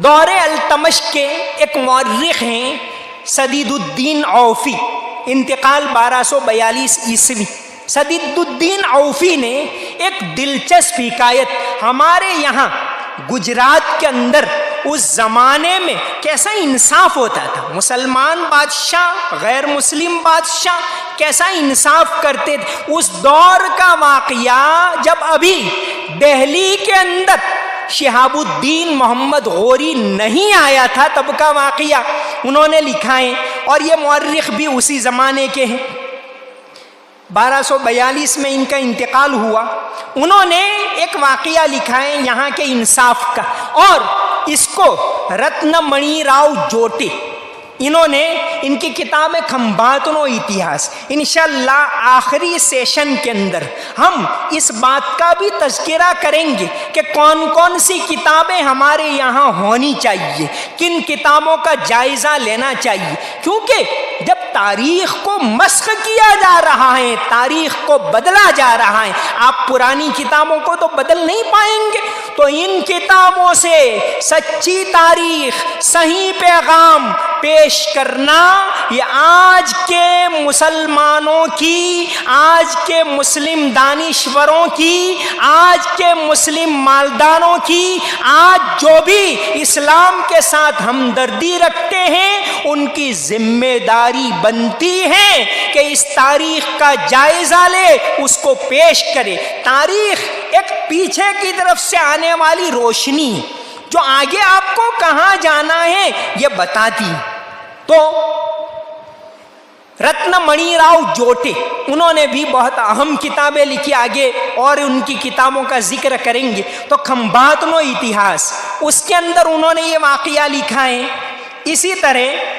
दौरे अल्तमश के एक मौर्रिख हैं सदीदुद्दीन औफी, इंतकाल 1242 ईस्वी। सदीदुद्दीन औफी ने एक दिलचस्प हिकायत हमारे यहाँ गुजरात के अंदर उस ज़माने में कैसा इंसाफ होता था, मुसलमान बादशाह गैर मुस्लिम बादशाह कैसा इंसाफ करते थे, उस दौर का वाक़या जब अभी दिल्ली के अंदर शिहाबुद्दीन मोहम्मद गौरी नहीं आया था तब का वाक़या उन्होंने लिखा है। और ये मौर्रिख भी उसी ज़माने के हैं। 1242 में इनका इंतकाल हुआ। उन्होंने एक वाक़या लिखा है यहाँ के इंसाफ का, और इसको रत्नमणि राव जोटे, इन्होंने इनकी किताब है खंबातनो इतिहास। इंशाअल्लाह आखिरी सेशन के अंदर हम इस बात का भी तज़किरा करेंगे कि कौन कौन सी किताबें हमारे यहाँ होनी चाहिए, किन किताबों का जायज़ा लेना चाहिए, क्योंकि जब तारीख़ को मस्ख़ किया जा रहा है, तारीख़ को बदला जा रहा है, आप पुरानी किताबों को तो बदल नहीं पाएंगे। तो इन किताबों से सच्ची तारीख़, सही पैगाम पेश करना ये आज के मुसलमानों की, आज के मुस्लिम दानिश्वरों की, आज के मुस्लिम मालदारों की, आज जो भी इस्लाम के साथ हमदर्दी रखते हैं उनकी जिम्मेदारी बनती है कि इस तारीख का जायज़ा ले, उसको पेश करे। तारीख एक पीछे की तरफ से आने वाली रोशनी जो आगे आपको कहाँ जाना है ये बताती। तो रत्नमणि राव जोटे उन्होंने भी बहुत अहम किताबें लिखी, आगे और उनकी किताबों का जिक्र करेंगे। तो खंबातनो इतिहास, उसके अंदर उन्होंने ये वाक़या लिखा है। इसी तरह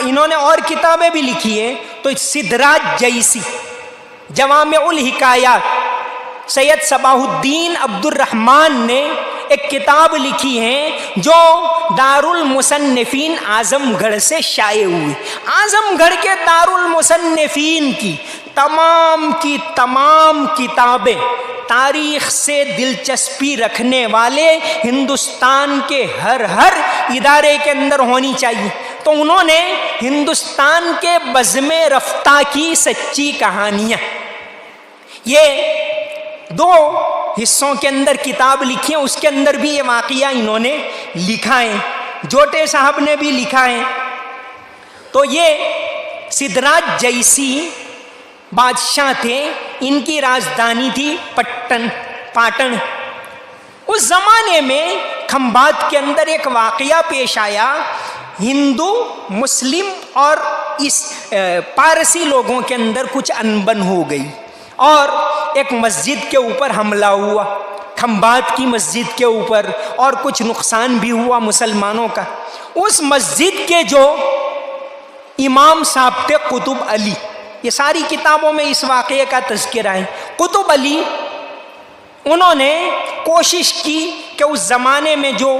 इन्होंने और किताबें भी लिखी है। तो सिद्धराज जैसी, जवामिउल हिकायात, सैयद सबाहुद्दीन अब्दुर्रहमान ने एक किताब लिखी है जो दारुल मुसन्निफीन आजमगढ़ से शाये हुई। आजमगढ़ के दारुल मुसन्निफीन की तमाम किताबें तारीख़ से दिलचस्पी रखने वाले हिंदुस्तान के हर इदारे के अंदर होनी चाहिए। तो उन्होंने हिंदुस्तान के बज़्मे रफ्ता की सच्ची कहानियाँ, ये 2 हिस्सों के अंदर किताब लिखी है। उसके अंदर भी ये वाक़या इन्होंने लिखा है, जोटे साहब ने भी लिखा है। तो ये सिद्धराज जैसी बादशाह थे, इनकी राजधानी थी पाटन। उस ज़माने में खंबात के अंदर एक वाक़या पेश आया। हिंदू, मुस्लिम और इस पारसी लोगों के अंदर कुछ अनबन हो गई और एक मस्जिद के ऊपर हमला हुआ, खंबात की मस्जिद के ऊपर, और कुछ नुकसान भी हुआ मुसलमानों का। उस मस्जिद के जो इमाम साहब थे कुतुब अली, ये सारी किताबों में इस वाक़े का तज़किरा है। कुतुब अली, उन्होंने कोशिश की कि उस ज़माने में जो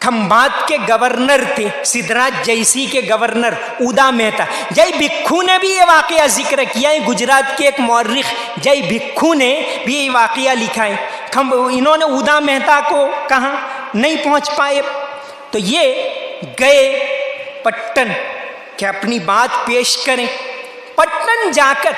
खंबात के गवर्नर थे, सिद्धराज जैसी के गवर्नर उदा मेहता, जय भिक्खू ने भी ये वाक़या जिक्र किया है। गुजरात के एक मौर्रिख जय भिक्खू ने भी ये वाक़या लिखा है। इन्होंने उदा मेहता को कहा, नहीं पहुंच पाए, तो ये गए पट्टन कि अपनी बात पेश करें। पट्टन जाकर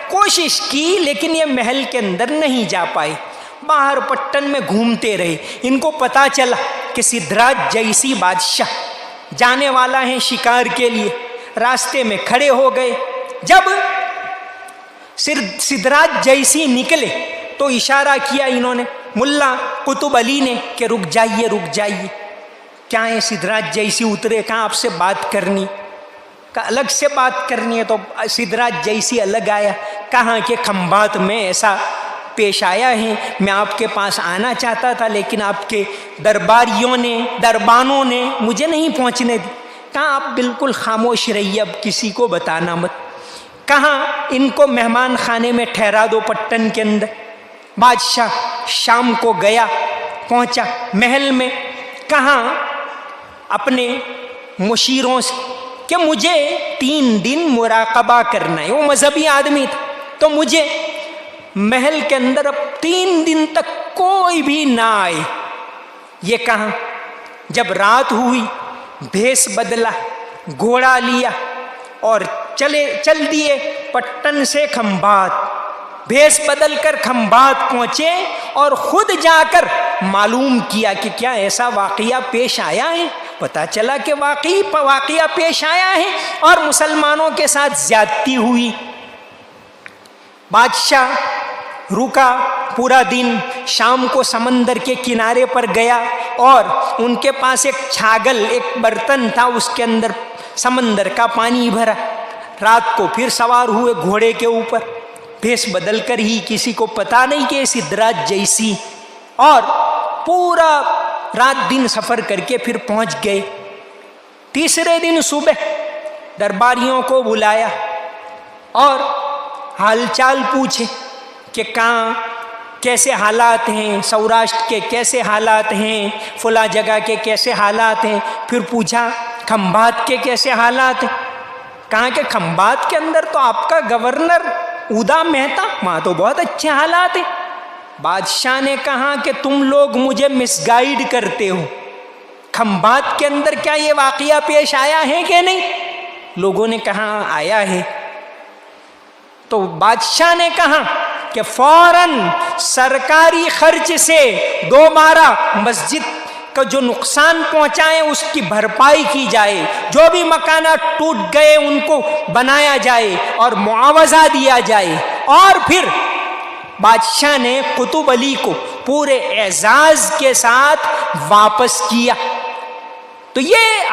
कोशिश की, लेकिन ये महल के अंदर नहीं जा पाए, बाहर पट्टन में घूमते रहे। इनको पता चला कि सिद्धराज जैसी बादशाह जाने वाला है शिकार के लिए, रास्ते में खड़े हो गए। जब सिद्धराज जैसी निकले तो इशारा किया इन्होंने, मुल्ला कुतुब अली ने, कि रुक जाइए रुक जाइए। क्या है? सिद्धराज जैसी उतरे, कहाँ आपसे बात करनी, का अलग से बात करनी है। तो सिद्धराज जैसी अलग आया, कहाँ के खंबात में ऐसा पेश आया है, मैं आपके पास आना चाहता था लेकिन आपके दरबानों ने मुझे नहीं पहुंचने दी। कहाँ आप बिल्कुल खामोश रहिए, अब किसी को बताना मत। कहाँ इनको मेहमान खाने में ठहरा दो पट्टन के अंदर। बादशाह शाम को गया, पहुंचा महल में, कहाँ अपने मुशीरों से कि मुझे 3 दिन मुराकबा करना है। वो मजहबी आदमी था, तो मुझे महल के अंदर अब 3 दिन तक कोई भी ना आए। ये कहा, जब रात हुई भेष बदला, घोड़ा लिया और चल दिए पट्टन से खंभात। भेष बदलकर खंभात पहुंचे और खुद जाकर मालूम किया कि क्या ऐसा वाकया पेश आया है। पता चला कि वाकया पेश आया है और मुसलमानों के साथ ज्यादती हुई। बादशाह रुका पूरा दिन, शाम को समंदर के किनारे पर गया और उनके पास एक छागल, एक बर्तन था, उसके अंदर समंदर का पानी भरा। रात को फिर सवार हुए घोड़े के ऊपर, भेष बदल कर ही, किसी को पता नहीं कि सिद्धराज जैसी, और पूरा रात दिन सफर करके फिर पहुंच गए। तीसरे दिन सुबह दरबारियों को बुलाया और हालचाल पूछे कि कहाँ कैसे हालात हैं, सौराष्ट्र के कैसे हालात हैं, फुला जगह के कैसे हालात हैं। फिर पूछा खंभात के कैसे हालात हैं। कहाँ के खंभात के अंदर तो आपका गवर्नर उदा मेहता, वहाँ तो बहुत अच्छे हालात हैं। बादशाह ने कहा कि तुम लोग मुझे मिसगाइड करते हो, खंभात के अंदर क्या ये वाकया पेश आया है कि नहीं। लोगों ने कहा आया है। तो बादशाह ने कहा कि फौरन सरकारी खर्च से दोबारा मस्जिद का जो नुकसान पहुंचाए उसकी भरपाई की जाए, जो भी मकाना टूट गए उनको बनाया जाए और मुआवजा दिया जाए। और फिर बादशाह ने कुतुब अली को पूरे एजाज के साथ वापस किया। तो ये